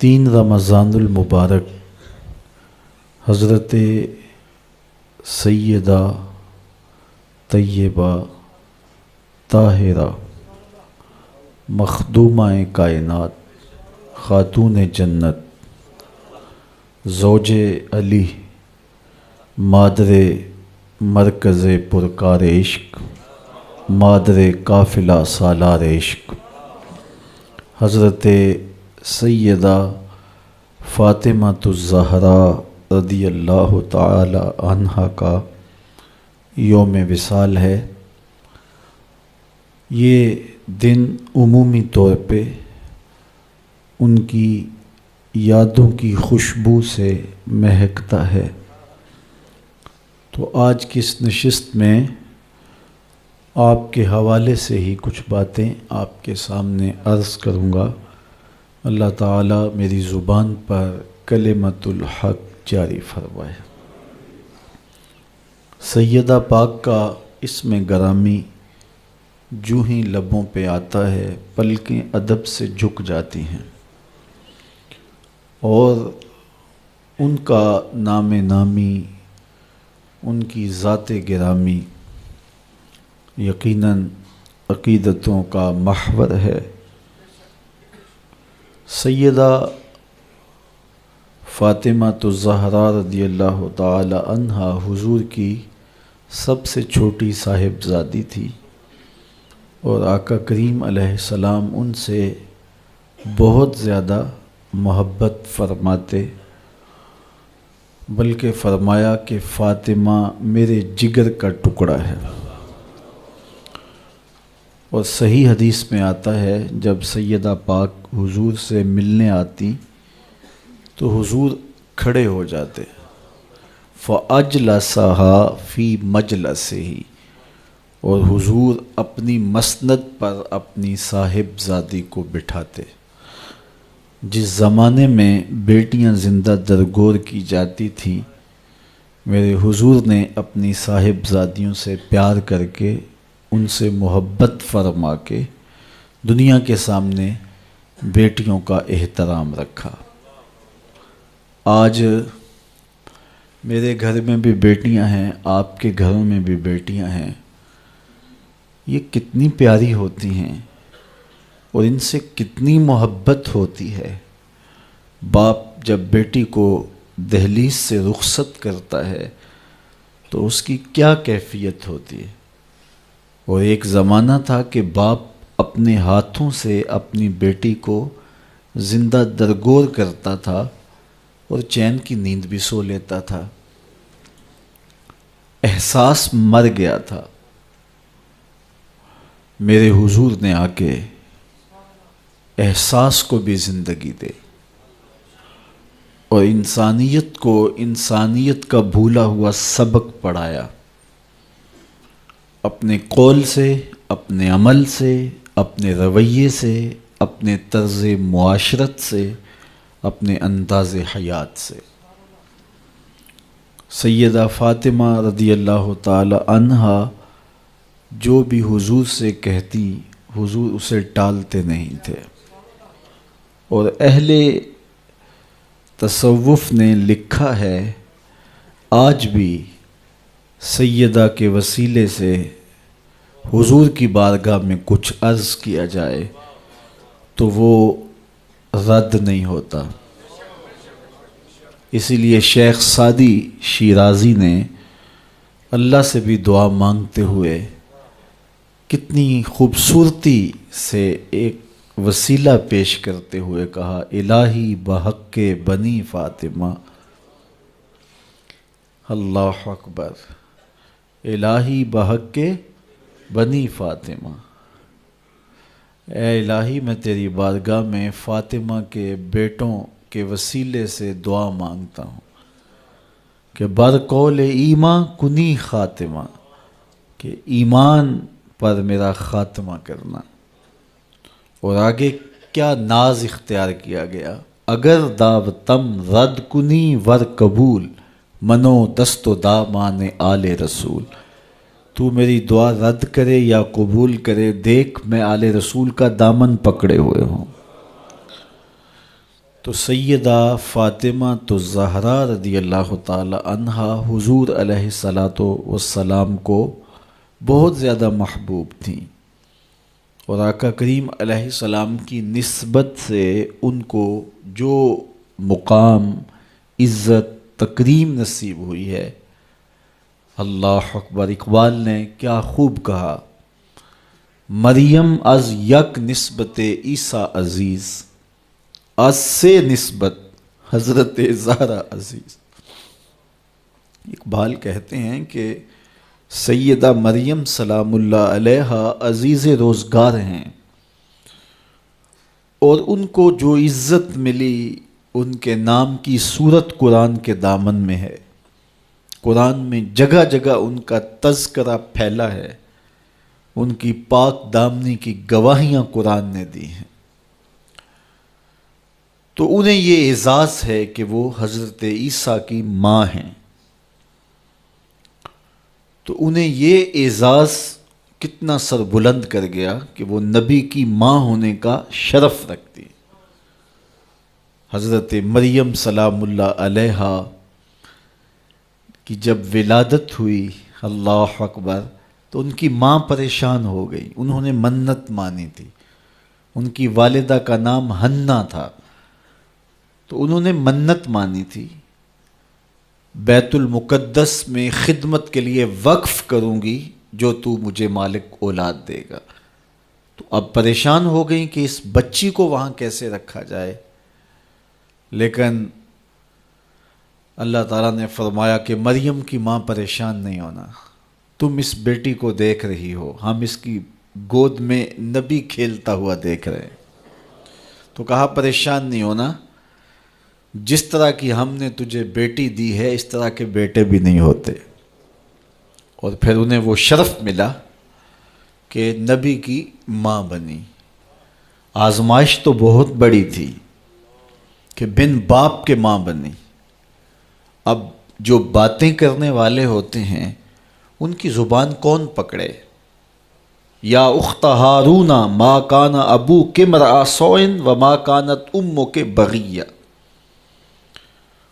3 رمضان المبارک حضرت سیدہ طیبہ طاہرہ مخدومہ کائنات خاتون جنت زوج علی مادر مرکز پرکار عشق مادر قافلہ سالار عشق حضرت سیدہ فاطمۃ الزہراء رضی اللہ تعالی عنہا کا یوم وصال ہے۔ یہ دن عمومی طور پہ ان کی یادوں کی خوشبو سے مہکتا ہے، تو آج کی اس نشست میں آپ کے حوالے سے ہی کچھ باتیں آپ کے سامنے عرض کروں گا۔ اللہ تعالیٰ میری زبان پر کلمۃ الحق جاری فرمائے۔ سیدہ پاک کا اسم گرامی جو ہی لبوں پہ آتا ہے پلکیں ادب سے جھک جاتی ہیں، اور ان کا نام نامی، ان کی ذات گرامی یقیناً عقیدتوں کا محور ہے۔ سیدہ فاطمۃ الزہراء رضی اللہ تعالی عنہا حضور کی سب سے چھوٹی صاحبزادی تھی، اور آقا کریم علیہ السلام ان سے بہت زیادہ محبت فرماتے، بلکہ فرمایا کہ فاطمہ میرے جگر کا ٹکڑا ہے۔ اور صحیح حدیث میں آتا ہے جب سیدہ پاک حضور سے ملنے آتی تو حضور کھڑے ہو جاتے، فَأَجْلَسَهَا فِي مَجْلَسِهِ، اور حضور اپنی مسند پر اپنی صاحبزادی کو بٹھاتے۔ جس زمانے میں بیٹیاں زندہ درگور کی جاتی تھیں، میرے حضور نے اپنی صاحبزادیوں سے پیار کر کے، ان سے محبت فرما کے دنیا کے سامنے بیٹیوں کا احترام رکھا۔ آج میرے گھر میں بھی بیٹیاں ہیں، آپ کے گھروں میں بھی بیٹیاں ہیں، یہ کتنی پیاری ہوتی ہیں اور ان سے کتنی محبت ہوتی ہے۔ باپ جب بیٹی کو دہلیز سے رخصت کرتا ہے تو اس کی کیا کیفیت ہوتی ہے۔ اور ایک زمانہ تھا کہ باپ اپنے ہاتھوں سے اپنی بیٹی کو زندہ درگور کرتا تھا اور چین کی نیند بھی سو لیتا تھا۔ احساس مر گیا تھا۔ میرے حضور نے آ کے احساس کو بھی زندگی دے اور انسانیت کو انسانیت کا بھولا ہوا سبق پڑھایا، اپنے قول سے، اپنے عمل سے، اپنے رویے سے، اپنے طرز معاشرت سے، اپنے انداز حیات سے۔ سیدہ فاطمہ رضی اللہ تعالی عنہا جو بھی حضور سے کہتی، حضور اسے ٹالتے نہیں تھے، اور اہل تصوف نے لکھا ہے آج بھی سیدہ کے وسیلے سے حضور کی بارگاہ میں کچھ عرض کیا جائے تو وہ رد نہیں ہوتا۔ اسی لیے شیخ سعدی شیرازی نے اللہ سے بھی دعا مانگتے ہوئے کتنی خوبصورتی سے ایک وسیلہ پیش کرتے ہوئے کہا، الہی بحق بنی فاطمہ، اللہ اکبر، الہی بحق بنی فاطمہ، اے الہی میں تیری بارگاہ میں فاطمہ کے بیٹوں کے وسیلے سے دعا مانگتا ہوں کہ برقول ایمان کنی خاتمہ، کہ ایمان پر میرا خاتمہ کرنا۔ اور آگے کیا ناز اختیار کیا گیا، اگر دعوتم رد کنی ور قبول، منو دست و دامان آل رسول، تو میری دعا رد کرے یا قبول کرے، دیکھ میں آل رسول کا دامن پکڑے ہوئے ہوں۔ تو سیدہ فاطمہ تو زہرا رضی اللہ تعالی عنہا حضور علیہ الصلاۃ والسلام کو بہت زیادہ محبوب تھیں، اور آقا کریم علیہ السلام کی نسبت سے ان کو جو مقام، عزت، تکریم نصیب ہوئی ہے، اللہ اکبر۔ اقبال نے کیا خوب کہا، مریم از یک نسبت عیسیٰ عزیز، از سے نسبت حضرت زہرا عزیز۔ اقبال کہتے ہیں کہ سیدہ مریم سلام اللہ علیہا عزیز روزگار ہیں، اور ان کو جو عزت ملی ان کے نام کی صورت قرآن کے دامن میں ہے۔ قرآن میں جگہ جگہ ان کا تذکرہ پھیلا ہے، ان کی پاک دامنی کی گواہیاں قرآن نے دی ہیں۔ تو انہیں یہ اعزاز ہے کہ وہ حضرت عیسیٰ کی ماں ہیں، تو انہیں یہ اعزاز کتنا سر بلند کر گیا کہ وہ نبی کی ماں ہونے کا شرف رکھتی۔ حضرت مریم سلام اللہ علیہا کی جب ولادت ہوئی، اللہ اکبر، تو ان کی ماں پریشان ہو گئی۔ انہوں نے منت مانی تھی، ان کی والدہ کا نام حنا تھا، تو انہوں نے منت مانی تھی، بیت المقدس میں خدمت کے لیے وقف کروں گی جو تو مجھے مالک اولاد دے گا۔ تو اب پریشان ہو گئیں کہ اس بچی کو وہاں کیسے رکھا جائے، لیکن اللہ تعالیٰ نے فرمایا کہ مریم کی ماں پریشان نہیں ہونا، تم اس بیٹی کو دیکھ رہی ہو، ہم اس کی گود میں نبی کھیلتا ہوا دیکھ رہے ہیں۔ تو کہا پریشان نہیں ہونا، جس طرح کی ہم نے تجھے بیٹی دی ہے اس طرح کے بیٹے بھی نہیں ہوتے۔ اور پھر انہیں وہ شرف ملا کہ نبی کی ماں بنی۔ آزمائش تو بہت بڑی تھی کہ بن باپ کے ماں بنی۔ اب جو باتیں کرنے والے ہوتے ہیں ان کی زبان کون پکڑے؟ یا اخت ہارون ما کان ابوک امرأ سوء وما کانت امک بغیہ۔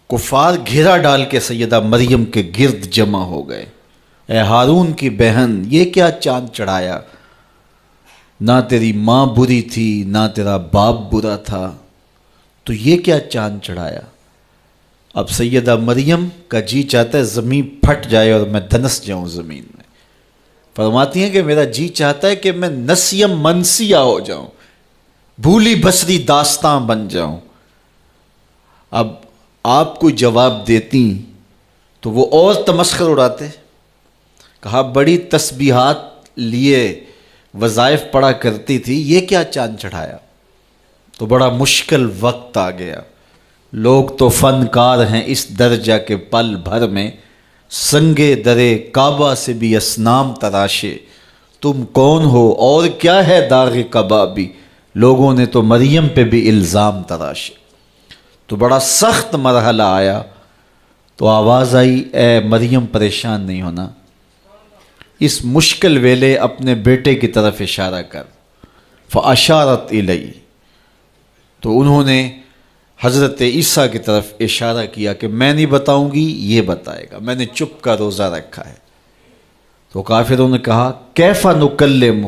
کفار گھیرا ڈال کے سیدہ مریم کے گرد جمع ہو گئے، اے ہارون کی بہن، یہ کیا چاند چڑھایا؟ نہ تیری ماں بری تھی نہ تیرا باپ برا تھا، تو یہ کیا چاند چڑھایا؟ اب سیدہ مریم کا جی چاہتا ہے زمین پھٹ جائے اور میں دھنس جاؤں زمین میں۔ فرماتی ہیں کہ میرا جی چاہتا ہے کہ میں نسیم منسیہ ہو جاؤں، بھولی بسری داستاں بن جاؤں۔ اب آپ کو جواب دیتی تو وہ اور تمسخر اڑاتے۔ کہا بڑی تسبیحات لیے وظائف پڑھا کرتی تھی، یہ کیا چاند چڑھایا؟ تو بڑا مشکل وقت آ گیا۔ لوگ تو فنکار ہیں اس درجہ کے پل بھر میں، سنگے درے کعبہ سے بھی اصنام تراشے، تم کون ہو اور کیا ہے داغ کبابی؟ لوگوں نے تو مریم پہ بھی الزام تراشے۔ تو بڑا سخت مرحلہ آیا، تو آواز آئی اے مریم پریشان نہیں ہونا، اس مشکل ویلے اپنے بیٹے کی طرف اشارہ کر۔ فاشارت الی، تو انہوں نے حضرت عیسیٰ کی طرف اشارہ کیا کہ میں نہیں بتاؤں گی، یہ بتائے گا، میں نے چپ کا روزہ رکھا ہے۔ تو کافروں نے کہا کیف نکلم،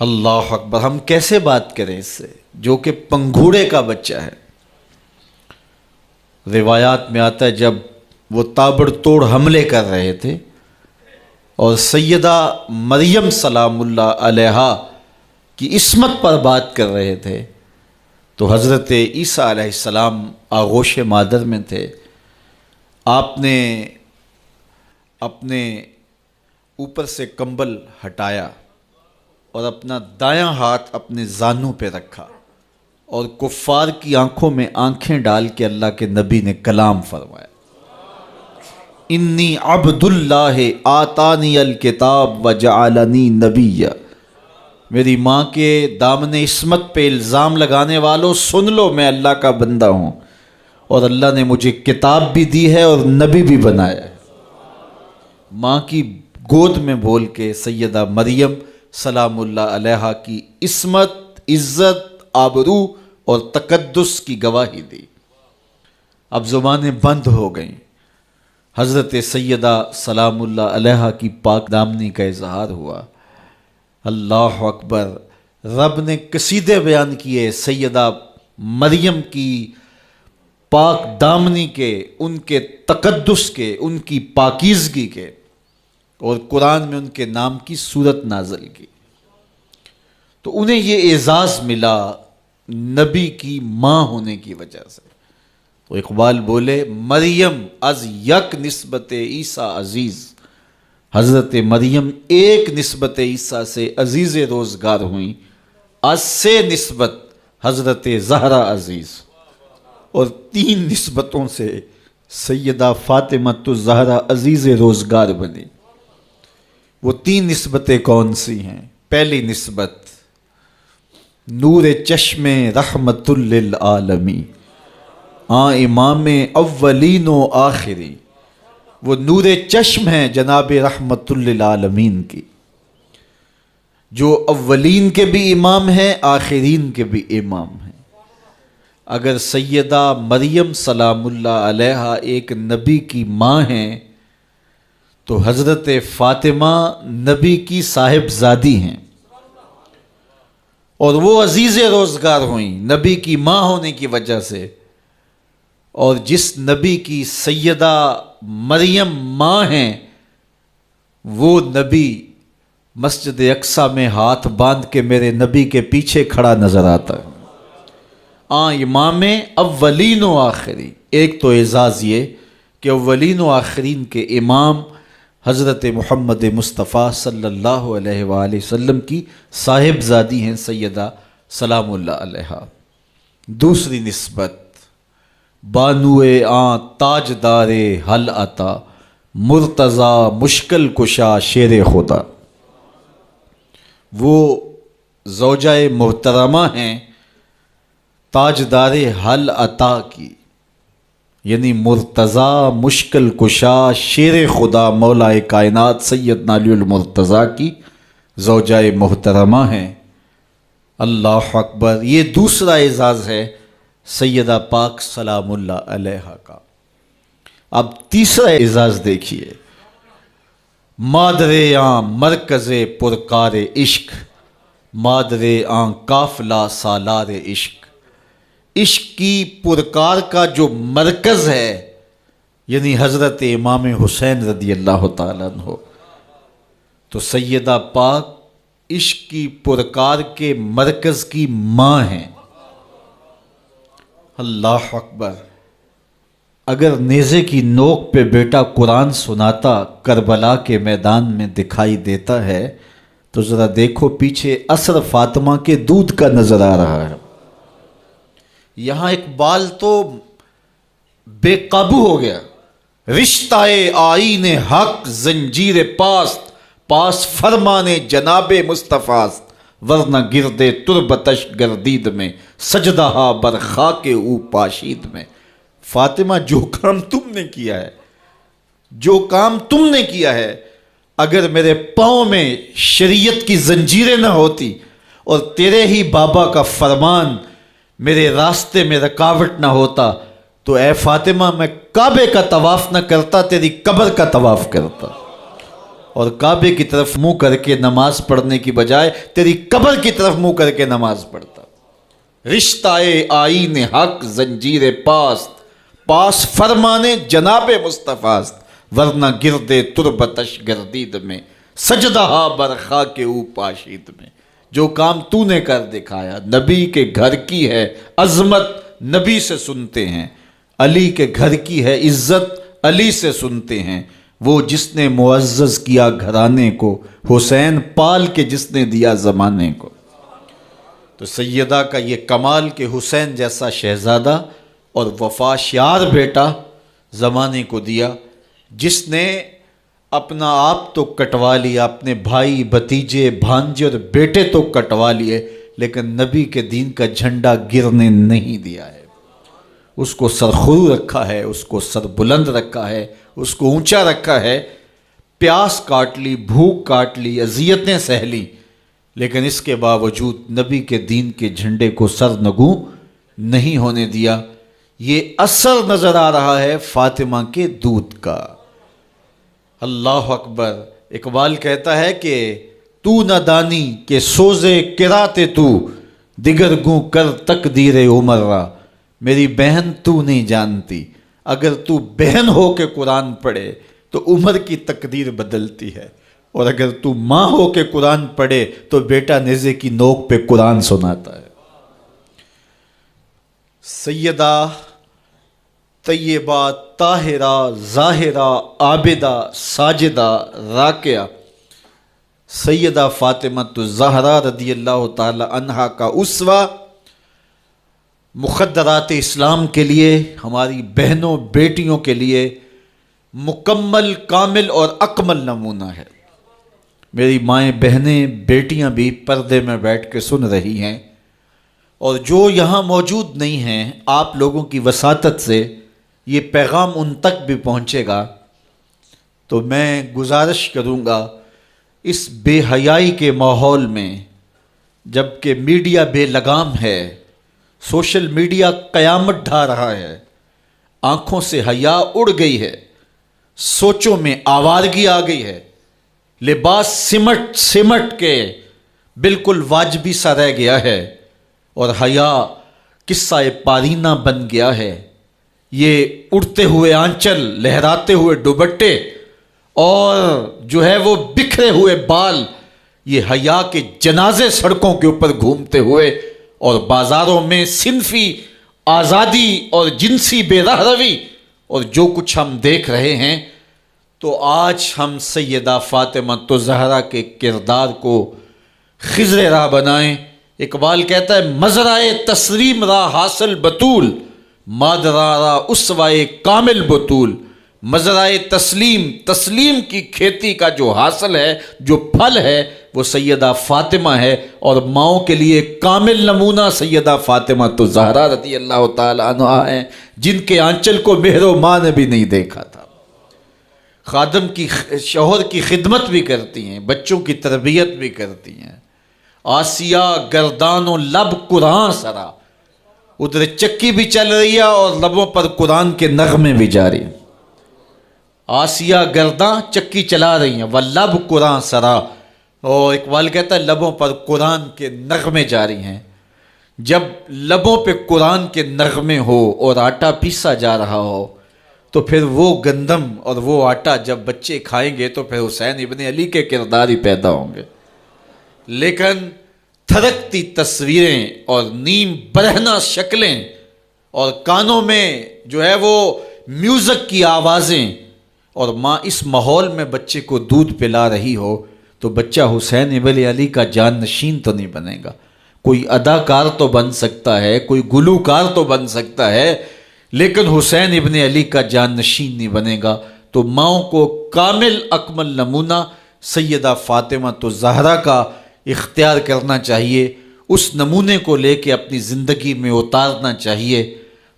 اللہ اکبر، ہم کیسے بات کریں اس سے جو کہ پنگھوڑے کا بچہ ہے۔ روایات میں آتا ہے جب وہ تابڑ توڑ حملے کر رہے تھے اور سیدہ مریم سلام اللہ علیہا کی عصمت پر بات کر رہے تھے، تو حضرت عیسیٰ علیہ السلام آغوش مادر میں تھے۔ آپ نے اپنے اوپر سے کمبل ہٹایا اور اپنا دایاں ہاتھ اپنے زانوں پہ رکھا، اور کفار کی آنکھوں میں آنکھیں ڈال کے اللہ کے نبی نے کلام فرمایا، انی عبد اللہ آتانی الکتاب وجعلنی نبیّ۔ میری ماں کے دامن عصمت پہ الزام لگانے والوں سن لو، میں اللہ کا بندہ ہوں، اور اللہ نے مجھے کتاب بھی دی ہے اور نبی بھی بنایا ہے۔ ماں کی گود میں بول کے سیدہ مریم سلام اللہ علیہا کی عصمت، عزت، آبرو اور تقدس کی گواہی دی۔ اب زبانیں بند ہو گئیں، حضرت سیدہ سلام اللہ علیہا کی پاک دامنی کا اظہار ہوا۔ اللہ اکبر، رب نے قصیدے بیان کیے سیدہ مریم کی پاک دامنی کے، ان کے تقدس کے، ان کی پاکیزگی کے، اور قرآن میں ان کے نام کی سورت نازل کی۔ تو انہیں یہ اعزاز ملا نبی کی ماں ہونے کی وجہ سے۔ تو اقبال بولے مریم از یک نسبت عیسیٰ عزیز، حضرت مریم ایک نسبت عیسیٰ سے عزیز روزگار ہوئیں، از سے نسبت حضرت زہرا عزیز، اور 3 نسبتوں سے سیدہ فاطمہ الزہرا عزیز روزگار بنی۔ وہ 3 نسبتیں کون سی ہیں؟ پہلی نسبت نور چشم رحمت للعالمین، امام اولین و آخری، وہ نور چشم ہیں جناب رحمت للعالمین کی، جو اولین کے بھی امام ہیں، آخرین کے بھی امام ہیں۔ اگر سیدہ مریم سلام اللہ علیہا ایک نبی کی ماں ہیں تو حضرت فاطمہ نبی کی صاحبزادی ہیں، اور وہ عزیز روزگار ہوئیں نبی کی ماں ہونے کی وجہ سے۔ اور جس نبی کی سیدہ مریم ماں ہیں، وہ نبی مسجد اقصیٰ میں ہاتھ باندھ کے میرے نبی کے پیچھے کھڑا نظر آتا ہے۔ امام اولین و آخری، ایک تو اعزاز یہ کہ اولین و آخرین کے امام حضرت محمد مصطفیٰ صلی اللہ علیہ وآلہ وسلم کی صاحبزادی ہیں سیدہ سلام اللہ علیہا۔ دوسری نسبت بانوئے تاجدار حل عطا، مرتضی مشکل کشا شیر خدا، وہ زوجہ محترمہ ہیں تاجدار حل عطا کی، یعنی مرتضی مشکل کشا شیر خدا مولا کائنات سیدنا علی المرتضیٰ کی زوجہ محترمہ ہیں۔ اللہ اکبر، یہ دوسرا اعزاز ہے سیدہ پاک سلام اللہ علیہا کا۔ اب تیسرا اعزاز دیکھیے، مادر مرکز پرکار عشق، مادر قافلہ سالار عشق، عشق کی پرکار کا جو مرکز ہے، یعنی حضرت امام حسین رضی اللہ تعالیٰ عنہ، تو سیدہ پاک عشق کی پرکار کے مرکز کی ماں ہیں۔ اللہ اکبر، اگر نیزے کی نوک پہ بیٹا قرآن سناتا کربلا کے میدان میں دکھائی دیتا ہے تو ذرا دیکھو پیچھے اثر فاطمہ کے دودھ کا نظر آ رہا ہے۔ یہاں اقبال تو بے قابو ہو گیا، رشتہ آئین حق زنجیر پاست، پاس فرمانے جناب مصطفیٰ، ورنہ گردے تربتش گردید میں، سجدہ بر خاک او پاشید میں۔ فاطمہ، جو کام تم نے کیا ہے، جو کام تم نے کیا ہے، اگر میرے پاؤں میں شریعت کی زنجیریں نہ ہوتی اور تیرے ہی بابا کا فرمان میرے راستے میں رکاوٹ نہ ہوتا تو اے فاطمہ میں کعبے کا طواف نہ کرتا، تیری قبر کا طواف کرتا، اور کعبے کی طرف منہ کر کے نماز پڑھنے کی بجائے تیری قبر کی طرف منہ کر کے نماز پڑھتا۔ رشتہ آئین حق زنجیر پاست، پاس فرمانے جناب مصطفیٰ، ورنہ گردے تربتش گردید میں، سجدہ بر خاک او پاشید میں۔ جو کام تو نے کر دکھایا، نبی کے گھر کی ہے عظمت، نبی سے سنتے ہیں، علی کے گھر کی ہے عزت، علی سے سنتے ہیں۔ وہ جس نے معزز کیا گھرانے کو، حسین پال کے جس نے دیا زمانے کو۔ تو سیدہ کا یہ کمال کہ حسین جیسا شہزادہ اور وفاشیار بیٹا زمانے کو دیا، جس نے اپنا آپ تو کٹوا لیا، اپنے بھائی بھتیجے بھانجے اور بیٹے تو کٹوا لیے، لیکن نبی کے دین کا جھنڈا گرنے نہیں دیا ہے۔ اس کو سرخرو رکھا ہے، اس کو سر بلند رکھا ہے، اس کو اونچا رکھا ہے۔ پیاس کاٹ لی، بھوک کاٹ لی، اذیتیں سہ لی، لیکن اس کے باوجود نبی کے دین کے جھنڈے کو سر نگوں نہیں ہونے دیا۔ یہ اثر نظر آ رہا ہے فاطمہ کے دودھ کا۔ اللہ اکبر۔ اقبال کہتا ہے کہ تو نہ دانی کہ سوزے کراتے تو، دیگر گوں کر تقدیر عمر را۔ میری بہن تو نہیں جانتی، اگر تو بہن ہو کے قرآن پڑھے تو عمر کی تقدیر بدلتی ہے، اور اگر تو ماں ہو کے قرآن پڑھے تو بیٹا نیزے کی نوک پہ قرآن سناتا ہے۔ سیدہ طیبہ طاہرہ ظاہرہ عابدہ ساجدہ راکعہ سیدہ فاطمہ الزہرا رضی اللہ تعالی عنہا کا اسوہ، مخدرات اسلام کے لیے، ہماری بہنوں بیٹیوں کے لیے مکمل کامل اور اکمل نمونہ ہے۔ میری مائیں بہنیں بیٹیاں بھی پردے میں بیٹھ کے سن رہی ہیں، اور جو یہاں موجود نہیں ہیں، آپ لوگوں کی وساطت سے یہ پیغام ان تک بھی پہنچے گا، تو میں گزارش کروں گا اس بے حیائی کے ماحول میں، جب کہ میڈیا بے لگام ہے، سوشل میڈیا قیامت ڈھا رہا ہے، آنکھوں سے حیا اڑ گئی ہے، سوچوں میں آوارگی آ گئی ہے، لباس سمٹ سمٹ کے بالکل واجبی سا رہ گیا ہے، اور حیا قصہ پارینہ بن گیا ہے۔ یہ اڑتے ہوئے آنچل، لہراتے ہوئے دوپٹے، اور جو ہے وہ بکھرے ہوئے بال، یہ حیا کے جنازے سڑکوں کے اوپر گھومتے ہوئے، اور بازاروں میں صنفی آزادی اور جنسی بے رہروی اور جو کچھ ہم دیکھ رہے ہیں، تو آج ہم سیدہ فاطمہ الزہرا کے کردار کو خضر راہ بنائیں۔ اقبال کہتا ہے مزرعے تسلیم را حاصل بطول، مادرا را اسوائے کامل بطول۔ مزرعے تسلیم کی کھیتی کا جو حاصل ہے، جو پھل ہے، وہ سیدہ فاطمہ ہے، اور ماؤں کے لیے کامل نمونہ سیدہ فاطمہ الزہرا رضی اللہ تعالی عنہا ہیں، جن کے آنچل کو مہر و ماں نے بھی نہیں دیکھا تھا۔ خادم کی، شوہر کی خدمت بھی کرتی ہیں، بچوں کی تربیت بھی کرتی ہیں۔ آسیہ گردان و لب قرآن سرا، ادھر چکی بھی چل رہی ہے اور لبوں پر قرآن کے نغمے بھی جاری ہیں۔ آسیہ گرداں چکی چلا رہی ہیں، واللب قرآن سرا، اور اقبال کہتا ہے لبوں پر قرآن کے نغمے جاری ہیں۔ جب لبوں پہ قرآن کے نغمے ہو اور آٹا پیسا جا رہا ہو، تو پھر وہ گندم اور وہ آٹا جب بچے کھائیں گے تو پھر حسین ابن علی کے کردار ہی پیدا ہوں گے۔ لیکن تھرکتی تصویریں اور نیم برہنہ شکلیں اور کانوں میں جو ہے وہ میوزک کی آوازیں، اور ماں اس ماحول میں بچے کو دودھ پلا رہی ہو، تو بچہ حسین ابن علی کا جان نشین تو نہیں بنے گا۔ کوئی اداکار تو بن سکتا ہے، کوئی گلوکار تو بن سکتا ہے، لیکن حسین ابن علی کا جان نشین نہیں بنے گا۔ تو ماؤں کو کامل اکمل نمونہ سیدہ فاطمہ الزہرا کا اختیار کرنا چاہیے، اس نمونے کو لے کے اپنی زندگی میں اتارنا چاہیے۔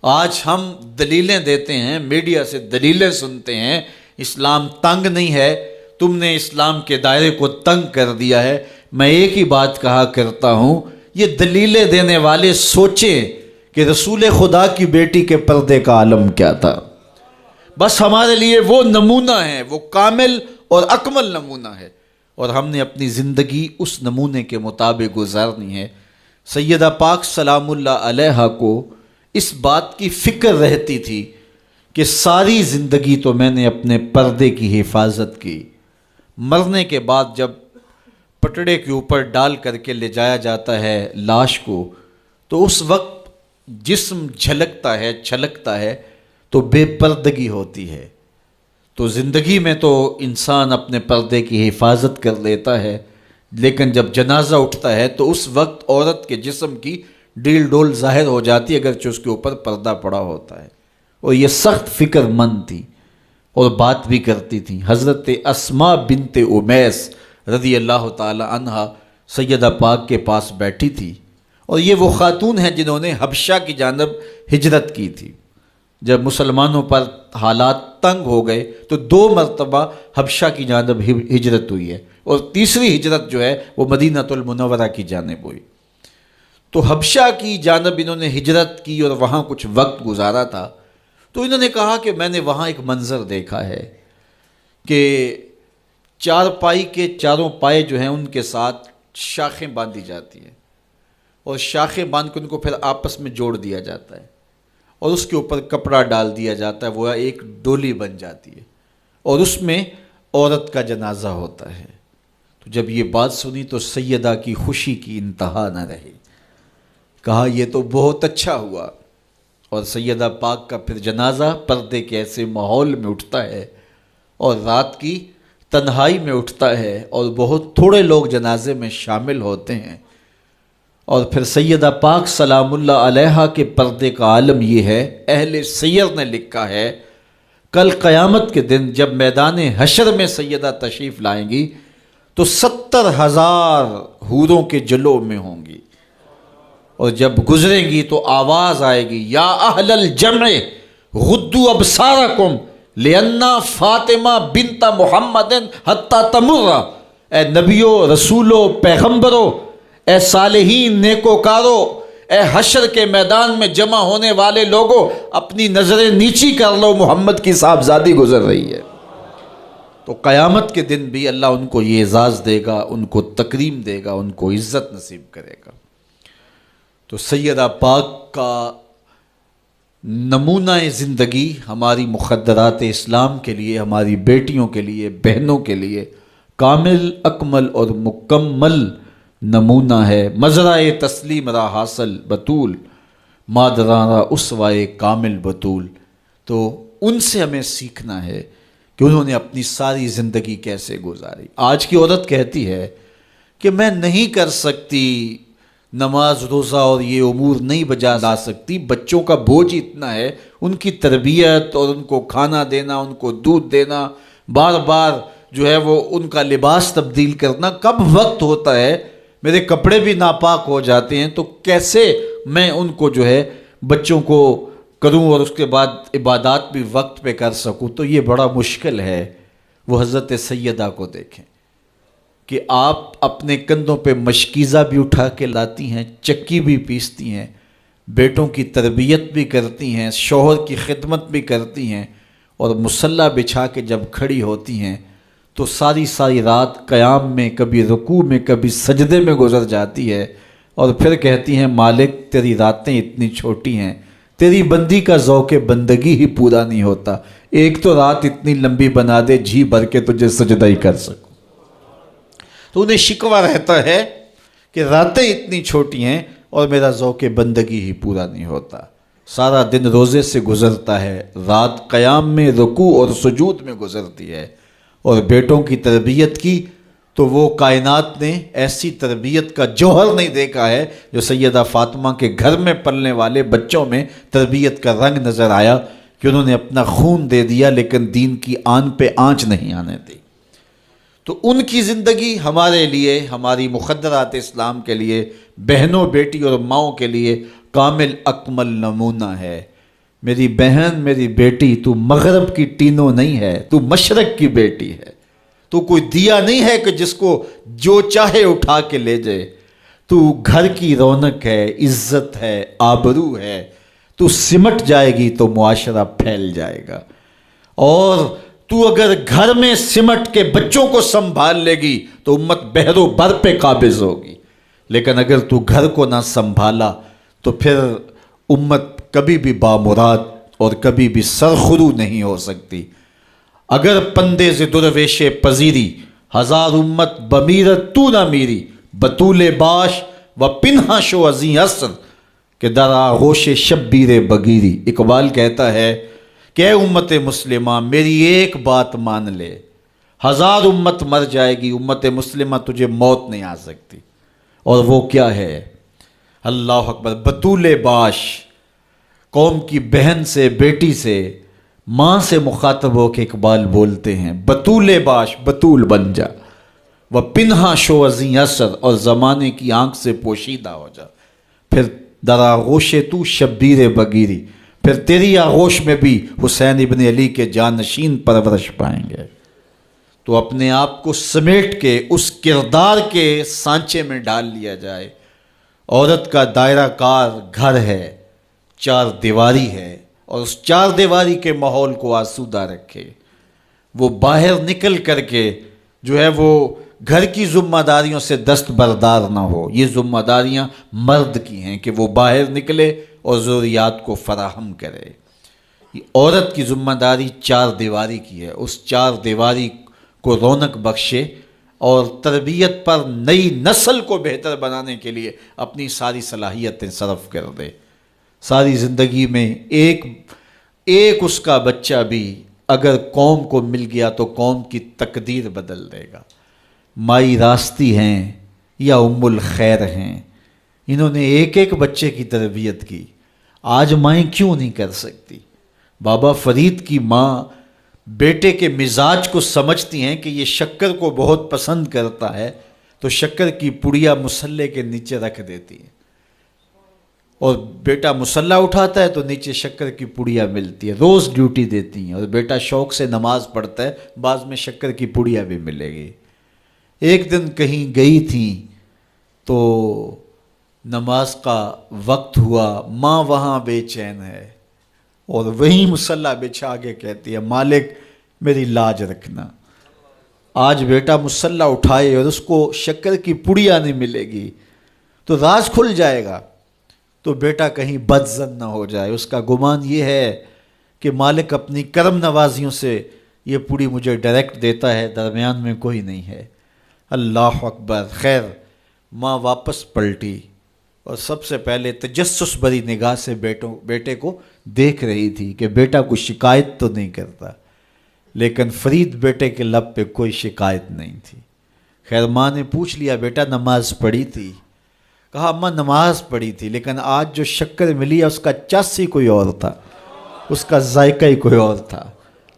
آج ہم دلیلیں دیتے ہیں، میڈیا سے دلیلیں سنتے ہیں، اسلام تنگ نہیں ہے، تم نے اسلام کے دائرے کو تنگ کر دیا ہے۔ میں ایک ہی بات کہا کرتا ہوں، یہ دلیلیں دینے والے سوچیں کہ رسول خدا کی بیٹی کے پردے کا عالم کیا تھا۔ بس ہمارے لیے وہ نمونہ ہے، وہ کامل اور اکمل نمونہ ہے، اور ہم نے اپنی زندگی اس نمونے کے مطابق گزارنی ہے۔ سیدہ پاک سلام اللہ علیہا کو اس بات کی فکر رہتی تھی کہ ساری زندگی تو میں نے اپنے پردے کی حفاظت کی، مرنے کے بعد جب پٹڑے کے اوپر ڈال کر کے لے جایا جاتا ہے لاش کو، تو اس وقت جسم جھلکتا ہے، چھلکتا ہے، تو بے پردگی ہوتی ہے۔ تو زندگی میں تو انسان اپنے پردے کی حفاظت کر لیتا ہے، لیکن جب جنازہ اٹھتا ہے تو اس وقت عورت کے جسم کی ڈیل ڈول ظاہر ہو جاتی ہے، اگرچہ اس کے اوپر پردہ پڑا ہوتا ہے۔ اور یہ سخت فکر مند تھی اور بات بھی کرتی تھی۔ حضرت اسماء بنت امیس رضی اللہ تعالی عنہا سیدہ پاک کے پاس بیٹھی تھی، اور یہ وہ خاتون ہیں جنہوں نے حبشہ کی جانب ہجرت کی تھی۔ جب مسلمانوں پر حالات تنگ ہو گئے تو 2 مرتبہ حبشہ کی جانب ہجرت ہوئی ہے، اور تیسری ہجرت جو ہے وہ مدینہ المنورہ کی جانب ہوئی۔ تو حبشہ کی جانب انہوں نے ہجرت کی اور وہاں کچھ وقت گزارا تھا. تو انہوں نے کہا کہ میں نے وہاں ایک منظر دیکھا ہے کہ چارپائی کے چاروں پائے جو ہیں ان کے ساتھ شاخیں باندھی جاتی ہیں اور شاخیں باندھ کے ان کو پھر آپس میں جوڑ دیا جاتا ہے اور اس کے اوپر کپڑا ڈال دیا جاتا ہے، وہ ایک ڈولی بن جاتی ہے اور اس میں عورت کا جنازہ ہوتا ہے. تو جب یہ بات سنی تو سیدہ کی خوشی کی انتہا نہ رہی. کہا یہ تو بہت اچھا ہوا. اور سیدہ پاک کا پھر جنازہ پردے کے ایسے ماحول میں اٹھتا ہے اور رات کی تنہائی میں اٹھتا ہے اور بہت تھوڑے لوگ جنازے میں شامل ہوتے ہیں. اور پھر سیدہ پاک سلام اللہ علیہا کے پردے کا عالم یہ ہے، اہل سیر نے لکھا ہے کل قیامت کے دن جب میدان حشر میں سیدہ تشریف لائیں گی تو 70,000 حوروں کے جلو میں ہوں گی، اور جب گزریں گی تو آواز آئے گی یا اہل الجمع غدوا ابصارکم لأن فاطمہ بنت محمد حتی تمر. اے نبیوں، رسولوں، پیغمبروں، اے صالحین، نیکوکاروں، اے حشر کے میدان میں جمع ہونے والے لوگوں، اپنی نظریں نیچی کر لو، محمد کی صاحبزادی گزر رہی ہے. تو قیامت کے دن بھی اللہ ان کو یہ اعزاز دے گا، ان کو تکریم دے گا، ان کو عزت نصیب کرے گا. تو سیدہ پاک کا نمونہ زندگی ہماری مخدرات اسلام کے لیے، ہماری بیٹیوں کے لیے، بہنوں کے لیے کامل، اکمل اور مکمل نمونہ ہے. مزرعہ تسلیم را حاصل بطول، مادران را اسوائے کامل بطول. تو ان سے ہمیں سیکھنا ہے کہ انہوں نے اپنی ساری زندگی کیسے گزاری. آج کی عورت کہتی ہے کہ میں نہیں کر سکتی نماز روزہ اور یہ امور نہیں بجا لا سکتی، بچوں کا بوجھ اتنا ہے، ان کی تربیت اور ان کو کھانا دینا، ان کو دودھ دینا، بار بار جو ہے وہ ان کا لباس تبدیل کرنا، کب وقت ہوتا ہے، میرے کپڑے بھی ناپاک ہو جاتے ہیں، تو کیسے میں ان کو جو ہے بچوں کو کروں اور اس کے بعد عبادات بھی وقت پہ کر سکوں. تو یہ بڑا مشکل ہے. وہ حضرت سیدہ کو دیکھیں کہ آپ اپنے کندھوں پہ مشکیزہ بھی اٹھا کے لاتی ہیں، چکی بھی پیستی ہیں، بیٹوں کی تربیت بھی کرتی ہیں، شوہر کی خدمت بھی کرتی ہیں، اور مصلی بچھا کے جب کھڑی ہوتی ہیں تو ساری رات قیام میں، کبھی رکوع میں، کبھی سجدے میں گزر جاتی ہے، اور پھر کہتی ہیں مالک تیری راتیں اتنی چھوٹی ہیں، تیری بندی کا ذوق بندگی ہی پورا نہیں ہوتا، ایک تو رات اتنی لمبی بنا دے جی بھر کے تجھے سجدہ ہی کر سکوں. تو انہیں شکوہ رہتا ہے کہ راتیں اتنی چھوٹی ہیں اور میرا ذوق بندگی ہی پورا نہیں ہوتا. سارا دن روزے سے گزرتا ہے، رات قیام میں، رکوع اور سجود میں گزرتی ہے. اور بیٹوں کی تربیت کی تو وہ کائنات نے ایسی تربیت کا جوہر نہیں دیکھا ہے جو سیدہ فاطمہ کے گھر میں پلنے والے بچوں میں تربیت کا رنگ نظر آیا کہ انہوں نے اپنا خون دے دیا لیکن دین کی آن پہ آنچ نہیں آنے دی. تو ان کی زندگی ہمارے لیے، ہماری مخدرات اسلام کے لیے، بہنوں، بیٹی اور ماؤں کے لیے کامل اکمل نمونہ ہے. میری بہن، میری بیٹی، تو مغرب کی ٹینو نہیں ہے، تو مشرق کی بیٹی ہے. تو کوئی دیا نہیں ہے کہ جس کو جو چاہے اٹھا کے لے جائے. تو گھر کی رونق ہے، عزت ہے، آبرو ہے. تو سمٹ جائے گی تو معاشرہ پھیل جائے گا. اور تو اگر گھر میں سمٹ کے بچوں کو سنبھال لے گی تو امت بحر و بر پہ قابض ہوگی. لیکن اگر تو گھر کو نہ سنبھالا تو پھر امت کبھی بھی بامراد اور کبھی بھی سرخرو نہیں ہو سکتی. اگر پندے ز درویش پذیری، ہزار امت بمیرت تو نہ میری، بطول باش و پنہا شو ازیں اثر کہ در آغوش شبیر بگیری. اقبال کہتا ہے کہ اے امت مسلمہ میری ایک بات مان لے، ہزار امت مر جائے گی، امت مسلمہ تجھے موت نہیں آ سکتی. اور وہ کیا ہے؟ اللہ اکبر. بطول باش، قوم کی بہن سے، بیٹی سے، ماں سے مخاطب ہو کے اقبال بولتے ہیں بطول باش، بطول بن جا، وہ پنہا شو ازیں اثر، اور زمانے کی آنکھ سے پوشیدہ ہو جا. پھر در آغوش تو شبیر بگیری، پھر تیری آغوش میں بھی حسین ابن علی کے جانشین پرورش پائیں گے. تو اپنے آپ کو سمیٹ کے اس کردار کے سانچے میں ڈال لیا جائے، عورت کا دائرہ کار گھر ہے، چار دیواری ہے، اور اس چار دیواری کے ماحول کو آسودہ رکھے، وہ باہر نکل کر کے جو ہے وہ گھر کی ذمہ داریوں سے دستبردار نہ ہو۔ یہ ذمہ داریاں مرد کی ہیں کہ وہ باہر نکلے اور ضروریات کو فراہم کرے۔ یہ عورت کی ذمہ داری چار دیواری کی ہے، اس چار دیواری کو رونق بخشے اور تربیت پر نئی نسل کو بہتر بنانے کے لیے اپنی ساری صلاحیتیں صرف کر دے۔ ساری زندگی میں ایک اس کا بچہ بھی اگر قوم کو مل گیا تو قوم کی تقدیر بدل دے گا۔ مائی راستی ہیں یا ام الخیر ہیں، انہوں نے ایک بچے کی تربیت کی، آج مائیں کیوں نہیں کر سکتی؟ بابا فرید کی ماں بیٹے کے مزاج کو سمجھتی ہیں کہ یہ شکر کو بہت پسند کرتا ہے، تو شکر کی پڑیا مصلے کے نیچے رکھ دیتی ہیں، اور بیٹا مصلہ اٹھاتا ہے تو نیچے شکر کی پڑیا ملتی ہے، روز ڈیوٹی دیتی ہیں، اور بیٹا شوق سے نماز پڑھتا ہے، بعض میں شکر کی پڑیا بھی ملے گی۔ ایک دن کہیں گئی تھی تو نماز کا وقت ہوا، ماں وہاں بے چین ہے اور وہیں مصلی بچھا کے کہتی ہے مالک میری لاج رکھنا، آج بیٹا مصلی اٹھائے اور اس کو شکر کی پڑیا نہیں ملے گی تو راز کھل جائے گا، تو بیٹا کہیں بدظن نہ ہو جائے، اس کا گمان یہ ہے کہ مالک اپنی کرم نوازیوں سے یہ پوری مجھے ڈائریکٹ دیتا ہے، درمیان میں کوئی نہیں ہے۔ اللہ اکبر۔ خیر ماں واپس پلٹی اور سب سے پہلے تجسس بھری نگاہ سے بیٹے کو دیکھ رہی تھی کہ بیٹا کوئی شکایت تو نہیں کرتا، لیکن فرید بیٹے کے لب پہ کوئی شکایت نہیں تھی۔ خیر ماں نے پوچھ لیا بیٹا نماز پڑھی تھی؟ کہا اماں نماز پڑھی تھی، لیکن آج جو شکر ملی ہے اس کا چس ہی کوئی اور تھا، اس کا ذائقہ ہی کوئی اور تھا۔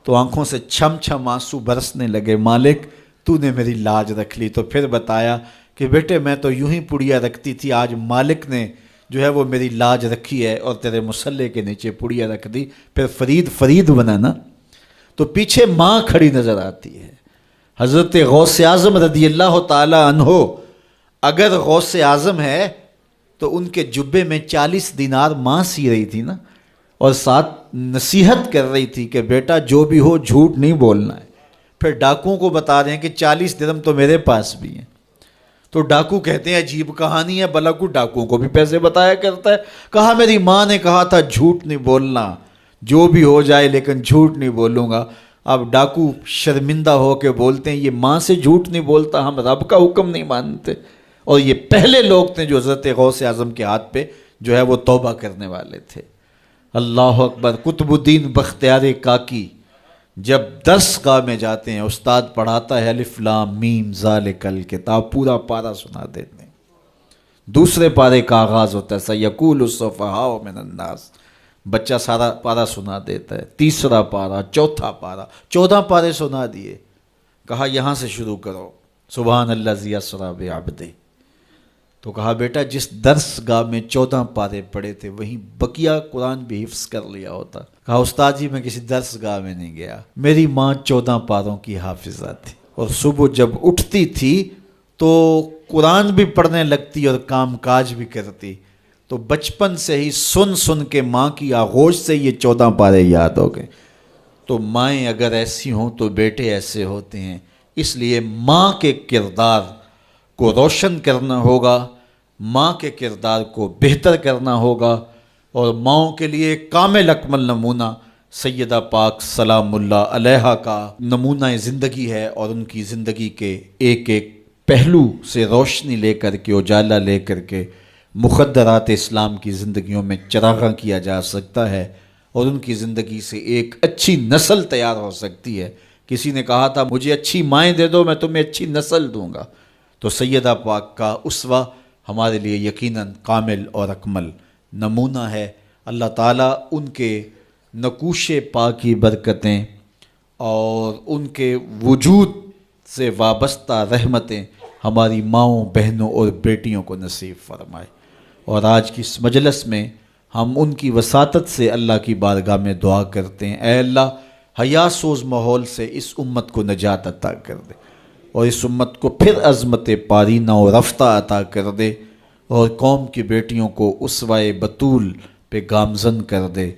تو آنکھوں سے چھم چھم آنسو برسنے لگے، مالک تو نے میری لاج رکھ لی۔ تو پھر بتایا کہ بیٹے میں تو یوں ہی پڑیا رکھتی تھی، آج مالک نے جو ہے وہ میری لاج رکھی ہے اور تیرے مصلے کے نیچے پڑیا رکھ دی، پھر فرید بنا نا۔ تو پیچھے ماں کھڑی نظر آتی ہے، حضرت غوث اعظم رضی اللہ تعالی عنہ۔ اگر غوث اعظم ہے تو ان کے جبے میں 40 دینار ماں سی رہی تھی نا، اور ساتھ نصیحت کر رہی تھی کہ بیٹا جو بھی ہو جھوٹ نہیں بولنا ہے۔ پھر ڈاکوؤں کو بتا رہے ہیں کہ 40 درہم تو میرے پاس بھی ہیں، تو ڈاکو کہتے ہیں عجیب کہانی ہے، بھلا کو ڈاکوؤں کو بھی پیسے بتایا کرتا ہے۔ کہا میری ماں نے کہا تھا جھوٹ نہیں بولنا، جو بھی ہو جائے لیکن جھوٹ نہیں بولوں گا۔ اب ڈاکو شرمندہ ہو کے بولتے ہیں یہ ماں سے جھوٹ نہیں بولتا، ہم رب کا حکم نہیں مانتے۔ اور یہ پہلے لوگ تھے جو حضرت غوث اعظم کے ہاتھ پہ جو ہے وہ توبہ کرنے والے تھے۔ اللہ اکبر۔ قطب الدین بختیار کاکی جب درس گاہ میں جاتے ہیں، استاد پڑھاتا ہے الف لام میم ذالک الکتاب، پورا پارہ سنا دیتے ہیں۔ دوسرے پارے کا آغاز ہوتا ہے سیقول السفہاء من الناس، بچہ سارا پارہ سنا دیتا ہے۔ تیسرا پارہ، چوتھا پارہ، 14 پارے سنا دیے۔ کہا یہاں سے شروع کرو، سبحان الذی اسریٰ بعبدہ۔ تو کہا بیٹا جس درس گاہ میں 14 پارے پڑھے تھے وہیں بقیہ قرآن بھی حفظ کر لیا ہوتا۔ کہا استاد جی میں کسی درس گاہ میں نہیں گیا، میری ماں 14 پاروں کی حافظہ تھی، اور صبح جب اٹھتی تھی تو قرآن بھی پڑھنے لگتی اور کام کاج بھی کرتی، تو بچپن سے ہی سن کے ماں کی آغوش سے یہ 14 پارے یاد ہو گئے۔ تو مائیں اگر ایسی ہوں تو بیٹے ایسے ہوتے ہیں، اس لیے ماں کے کردار کو روشن کرنا ہوگا، ماں کے کردار کو بہتر کرنا ہوگا، اور ماؤں کے لیے کامل اکمل نمونہ سیدہ پاک سلام اللہ علیہا کا نمونہ زندگی ہے، اور ان کی زندگی کے ایک پہلو سے روشنی لے کر کے، اجالا لے کر کے مخدرات اسلام کی زندگیوں میں چراغاں کیا جا سکتا ہے، اور ان کی زندگی سے ایک اچھی نسل تیار ہو سکتی ہے۔ کسی نے کہا تھا مجھے اچھی مائیں دے دو میں تمہیں اچھی نسل دوں گا، تو سیدہ پاک کا اسوہ ہمارے لیے یقیناً کامل اور اکمل نمونہ ہے۔ اللہ تعالیٰ ان کے نقوش پاک کی برکتیں اور ان کے وجود سے وابستہ رحمتیں ہماری ماؤں، بہنوں اور بیٹیوں کو نصیب فرمائے۔ اور آج کی اس مجلس میں ہم ان کی وساطت سے اللہ کی بارگاہ میں دعا کرتے ہیں، اے اللہ حیا سوز ماحول سے اس امت کو نجات عطا کر دے، اور اس امت کو پھر عظمت پارینہ و رفتہ عطا کر دے، اور قوم کی بیٹیوں کو اسوہ بطول پہ گامزن کر دے۔